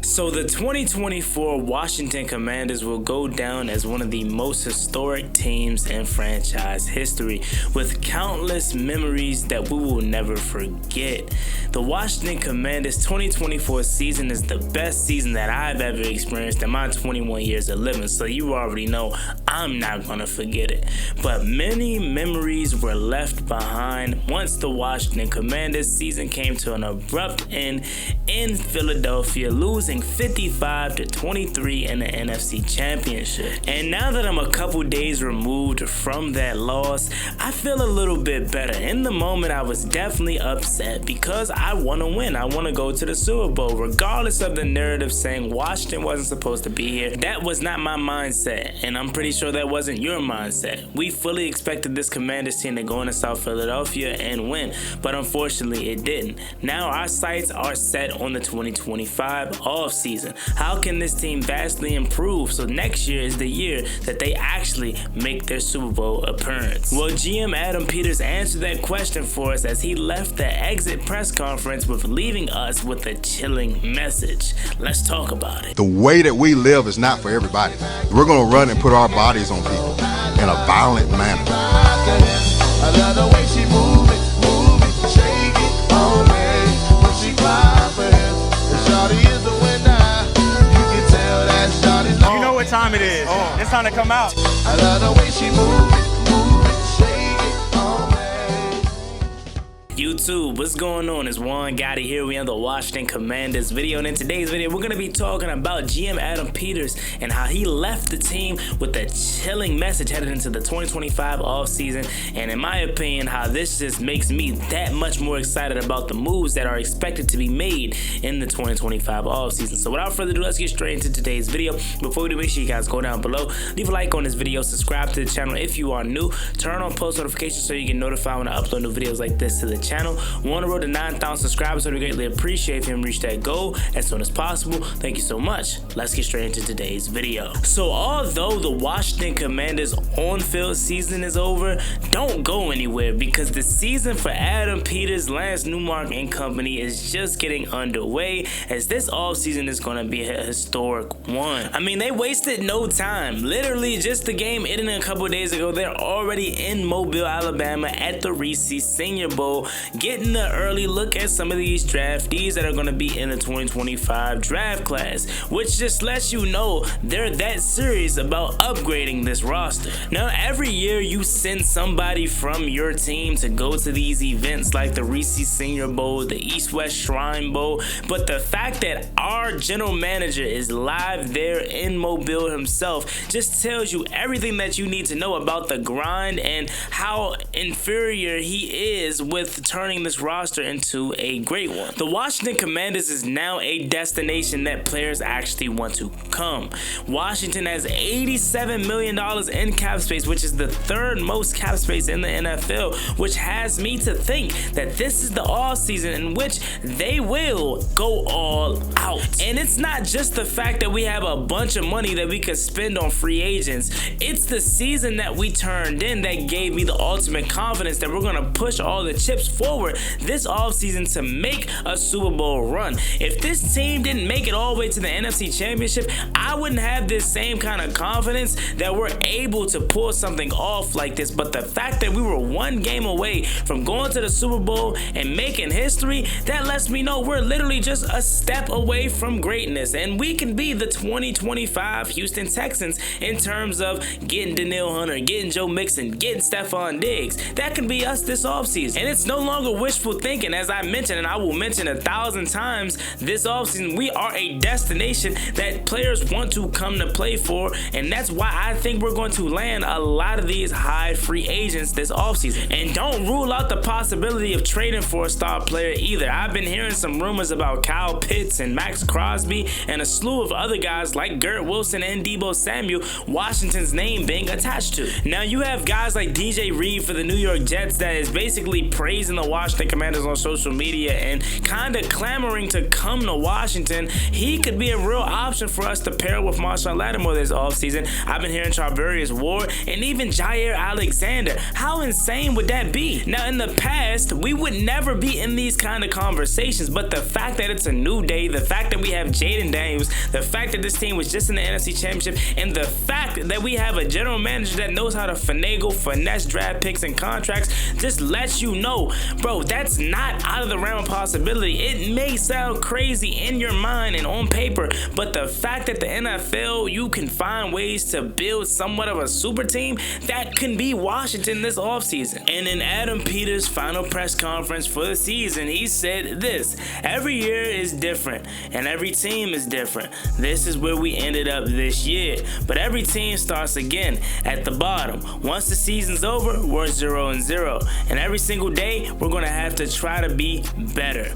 So the 2024 Washington Commanders will go down as one of the most historic teams in franchise history, with countless memories that we will never forget. The Washington Commanders 2024 season is the best season that I've ever experienced in my 21 years of living, so you already know I'm not gonna forget it. But many memories were left behind once the Washington Commanders season came to an abrupt end in Philadelphia, losing 55-23 in the NFC Championship. And now that I'm a couple days removed from that loss, I feel a little bit better. In the moment, I was definitely upset because I want to win. I want to go to the Super Bowl, regardless of the narrative saying Washington wasn't supposed to be here. That was not my mindset, and I'm pretty sure that wasn't your mindset. We fully expected this Commanders team to go into South Philadelphia and win, but unfortunately it didn't. Now our sights are set on the 2025 offseason. How can this team vastly improve so next year is the year that they actually make their Super Bowl appearance? Well, GM Adam Peters answered that question for us as he left the exit press conference with leaving us with a chilling message. Let's talk about it. The way that we live is not for everybody. We're going to run and put our bodies on people in a violent manner. I love the way she move it, shake it on me. When she cry for him, and shawty is the winner. You can tell that shawty's on. You know what time it is. It's time to come out. I love the way she move it, shake it on me. YouTube, what's going on? It's Juan Gotti here. We have the Washington Commanders video, and in today's video we're going to be talking about GM Adam Peters and how he left the team with a chilling message headed into the 2025 offseason, and in my opinion how this just makes me that much more excited about the moves that are expected to be made in the 2025 offseason. So without further ado, let's get straight into today's video. Before we do, make sure you guys go down below, leave a like on this video, subscribe to the channel if you are new, turn on post notifications so you get notified when I upload new videos like this to the channel. We're on the road to 9,000 subscribers, so we greatly appreciate if you reach that goal as soon as possible. Thank you so much. Let's get straight into today's video. So although the Washington Commanders on-field season is over, don't go anywhere because the season for Adam Peters, Lance Newmark and company is just getting underway, as this offseason is going to be a historic one. I mean, they wasted no time. Literally just the game ending a couple days ago, they're already in Mobile, Alabama at the Reese Senior Bowl, getting an early look at some of these draftees that are going to be in the 2025 draft class, which just lets you know they're that serious about upgrading this roster. Now, every year you send somebody from your team to go to these events like the Reese Senior Bowl, the East-West Shrine Bowl, but the fact that our general manager is live there in Mobile himself just tells you everything that you need to know about the grind and how inferior he is with turning this roster into a great one. The Washington Commanders is now a destination that players actually want to come. Washington has $87 million in cap space, which is the third most cap space in the NFL, which has me to think that this is the offseason in which they will go all out. And it's not just the fact that we have a bunch of money that we could spend on free agents. It's the season that we turned in that gave me the ultimate confidence that we're going to push all the chips forward this offseason to make a Super Bowl run. If this team didn't make it all the way to the NFC Championship, I wouldn't have this same kind of confidence that we're able to pull something off like this. But the fact that we were one game away from going to the Super Bowl and making history, that lets me know we're literally just a step away from greatness, and we can be the 2025 Houston Texans in terms of getting Danielle Hunter, getting Joe Mixon, getting Stephon Diggs. That can be us this offseason, and it's no longer wishful thinking. As I mentioned, and I will mention 1,000 times this offseason, we are a destination that players want to come to play for, and that's why I think we're going to land a lot of these high free agents this offseason. And don't rule out the possibility of trading for a star player either. I've been hearing some rumors about Kyle Pitts and Max Crosby and a slew of other guys like Garrett Wilson and Deebo Samuel, Washington's name being attached to. Now you have guys like DJ Reed for the New York Jets that is basically praising teasing the Washington Commanders on social media and kind of clamoring to come to Washington, he could be a real option for us to pair with Marshawn Lattimore this offseason. I've been hearing Charvarius Ward and even Jair Alexander. How insane would that be? Now, in the past, we would never be in these kind of conversations, but the fact that it's a new day, the fact that we have Jaden Daniels, the fact that this team was just in the NFC Championship, and the fact that we have a general manager that knows how to finesse draft picks and contracts just lets you know, bro, that's not out of the realm of possibility. It may sound crazy in your mind and on paper, but the fact that the NFL, you can find ways to build somewhat of a super team, that can be Washington this offseason. And in Adam Peters' final press conference for the season, he said this: every year is different and every team is different. This is where we ended up this year, but every team starts again at the bottom. Once the season's over, we're 0-0, and every single day we're gonna have to try to be better.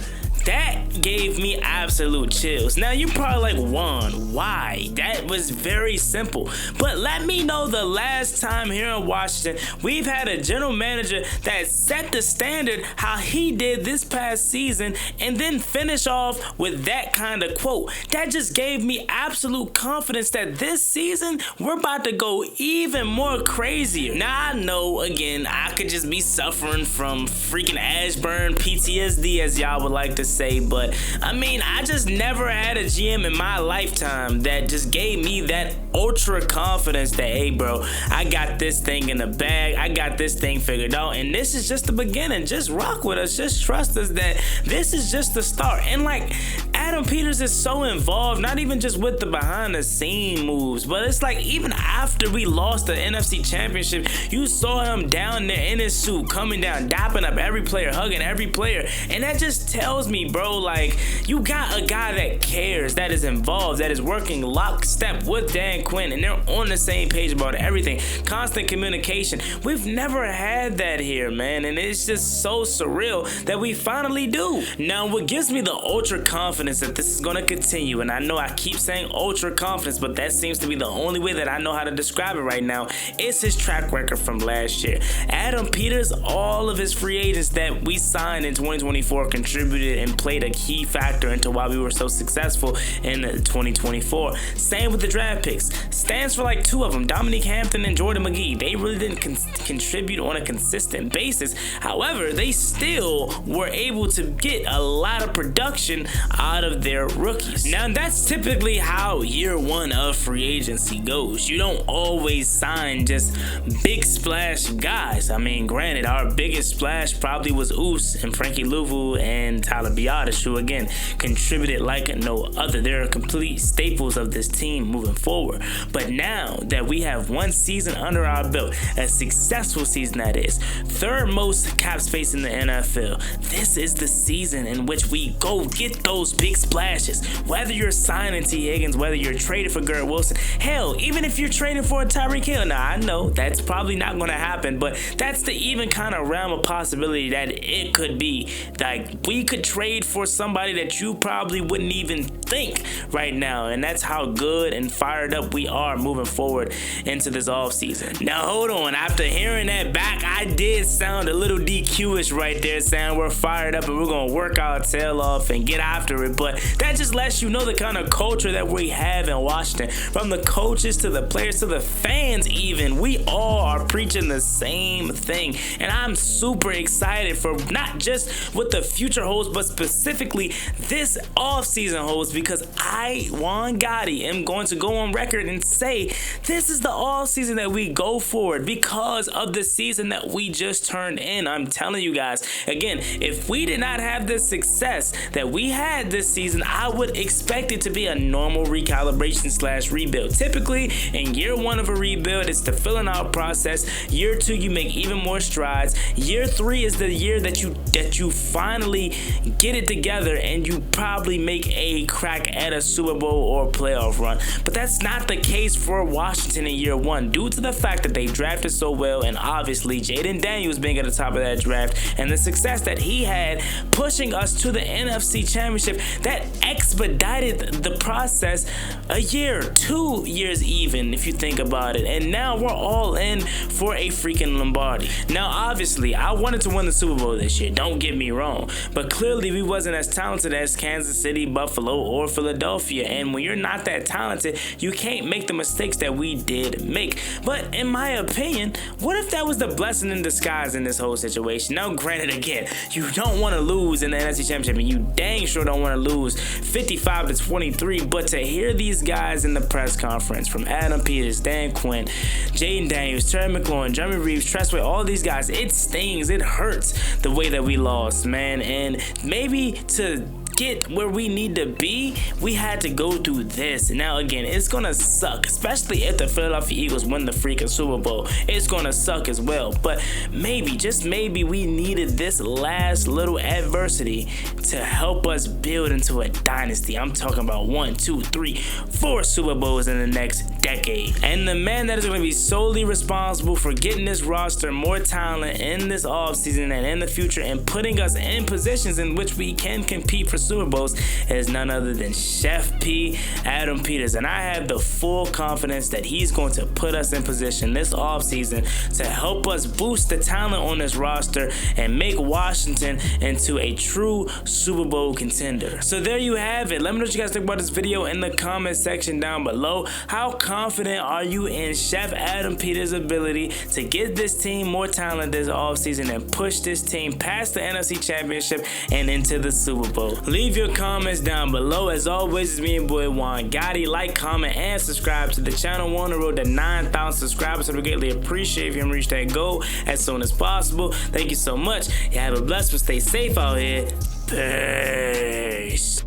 That gave me absolute chills. Now, you're probably like, Juan, why? That was very simple. But let me know the last time here in Washington we've had a general manager that set the standard how he did this past season and then finish off with that kind of quote. That just gave me absolute confidence that this season we're about to go even more crazier. Now, I know, again, I could just be suffering from freaking Ashburn PTSD, as y'all would like to say, but I mean, I just never had a GM in my lifetime that just gave me that ultra confidence that, hey bro, I got this thing in the bag, I got this thing figured out, and this is just the beginning. Just rock with us, just trust us that this is just the start. And like, Adam Peters is so involved, not even just with the behind the scene moves, but it's like even after we lost the NFC Championship, you saw him down there in his suit, coming down, dapping up every player, hugging every player, and that just tells me, bro, like, you got a guy that cares, that is involved, that is working lockstep with Dan Quinn, and they're on the same page about everything. Constant communication. We've never had that here, man, and it's just so surreal that we finally do. Now, what gives me the ultra confidence that this is going to continue, and I know I keep saying ultra confidence, but that seems to be the only way that I know how to describe it right now, is his track record from last year. Adam Peters, all of his free agents that we signed in 2024 contributed and played a key factor into why we were so successful in 2024. Same with the draft picks. Stands for like two of them, Dominique Hampton and Jordan McGee. They really didn't contribute on a consistent basis. However, they still were able to get a lot of production out of their rookies. Now, that's typically how year one of free agency goes. You don't always sign just big splash guys. I mean, granted, our biggest splash probably was Oos and Frankie Louvu and Tyler Biadasz, who again contributed like no other. They're complete staples of this team moving forward. But now that we have one season under our belt, a successful season that is, third most cap space in the NFL, this is the season in which we go get those big splashes. Whether you're signing T. Higgins, whether you're trading for Garrett Wilson, hell, even if you're trading for a Tyreek Hill. Now, I know that's probably not going to happen, but that's the even kind of realm of possibility that it could be. Like, we could trade for somebody that you probably wouldn't even think right now, and that's how good and fired up we are moving forward into this offseason. Now, hold on. After hearing that back, I did sound a little DQ-ish right there, saying we're fired up and we're going to work our tail off and get after it, but that just lets you know the kind of culture that we have in Washington. From the coaches to the players to the fans even, we all are preaching the same thing, and I'm super excited for not just what the future holds, but specifically this offseason holds, because I, Juan Gotti, am going to go on record and say this is the offseason that we go forward because of the season that we just turned in. I'm telling you guys, again, if we did not have the success that we had this season, I would expect it to be a normal recalibration / rebuild. Typically, in year one of a rebuild, it's the filling out process. Year two, you make even more strides. Year three is the year that you finally get it together and you probably make a crack crack at a Super Bowl or playoff run. But that's not the case for Washington in year one, due to the fact that they drafted so well, and obviously Jaden Daniels being at the top of that draft and the success that he had pushing us to the NFC Championship that expedited the process a year, 2 years even, if you think about it. And now we're all in for a freaking Lombardi. Now, obviously, I wanted to win the Super Bowl this year, don't get me wrong, but clearly we wasn't as talented as Kansas City, Buffalo, or Philadelphia. And when you're not that talented, you can't make the mistakes that we did make. But in my opinion, what if that was the blessing in disguise in this whole situation? Now, granted, again, you don't want to lose in the NFC Championship, and you dang sure don't want to lose 55-23. But to hear these guys in the press conference, from Adam Peters, Dan Quinn, Jaden Daniels, Terry McLaurin, Jeremy Reeves, Tressway, all these guys, it stings, it hurts the way that we lost, man. And maybe to get where we need to be, we had to go through this. Now, again, it's gonna suck, especially if the Philadelphia Eagles win the freaking Super Bowl. It's gonna suck as well. But maybe, just maybe, we needed this last little adversity to help us build into a dynasty. I'm talking about 1, 2, 3, 4 Super Bowls in the next decade. And the man that is going to be solely responsible for getting this roster more talent in this offseason and in the future, and putting us in positions in which we can compete for Super Bowls, is none other than Chef P, Adam Peters. And I have the full confidence that he's going to put us in position this offseason to help us boost the talent on this roster and make Washington into a true Super Bowl contender. So there you have it. Let me know what you guys think about this video in the comment section down below. How confident are you in Chef Adam Peters' ability to get this team more talent this offseason and push this team past the NFC Championship and into the Super Bowl? Leave your comments down below. As always, it's me and boy Juan Gotti. Like, comment, and subscribe to the channel. We're on the road to 9,000 subscribers, so we greatly appreciate if you can reach that goal as soon as possible. Thank you so much. You have a blessed one. Stay safe out here. Peace.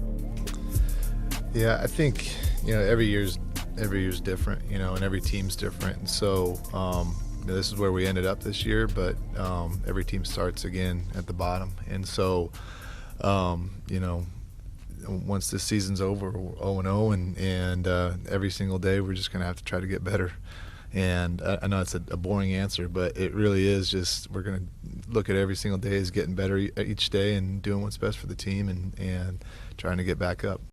Yeah, I think, every year's different, and every team's different. And so this is where we ended up this year, but every team starts again at the bottom. And so once this season's over, we're 0-0, and every single day we're just gonna have to try to get better. And I know it's a boring answer, but it really is. Just, we're gonna look at every single day as getting better each day and doing what's best for the team, and trying to get back up.